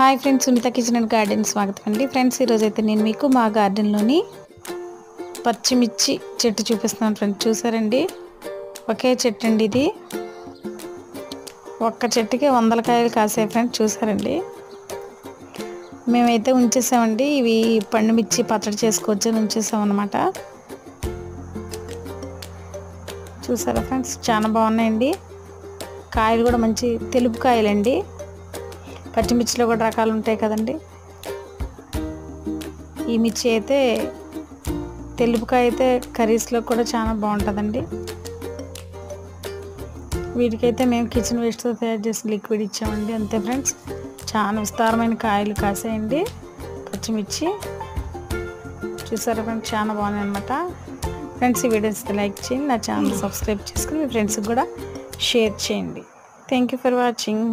Hi friends, Sunitha kitchen and garden స్వాగతం అండి. Friends, ఈరోజు అయితే నేను మీకు మా గార్డెన్లోని పచ్చిమిర్చి చెట్టు చూపిస్తున్నాను. ఫ్రెండ్స్, చూసారండి, ఒకే చెట్టు అండి ఇది. ఒక్క చెట్టుకి 100 కాయలు కాసాయి. ఫ్రెండ్స్, చూసారండి, మేమైతే ఉంచేసామండి. ఇవి పండు మిర్చి పచ్చడి చేసుకోవచ్చు అని ఉంచేసామన్నమాట. చూసారా ఫ్రెండ్స్, చాలా బాగున్నాయండి. కాయలు కూడా మంచి తెలుపు కాయలండి. పచ్చిమిర్చిలో కూడా రకాలు ఉంటాయి కదండి. ఈ మిర్చి అయితే తెలుపుకాయ అయితే కర్రీస్లో కూడా చాలా బాగుంటుందండి. వీటికైతే మేము కిచెన్ వేస్ట్తో తయారు చేసిన లిక్విడ్ ఇచ్చామండి. అంతే ఫ్రెండ్స్, చాలా విస్తారమైన కాయలు కాసాయండి పచ్చిమిర్చి. చూసారా ఫ్రెండ్స్, చాలా బాగున్నాయి అనమాట. ఫ్రెండ్స్, ఈ వీడియోస్ లైక్ చేయండి, నా ఛానల్ సబ్స్క్రైబ్ చేసుకుని మీ ఫ్రెండ్స్కి కూడా షేర్ చేయండి. Thank you for watching.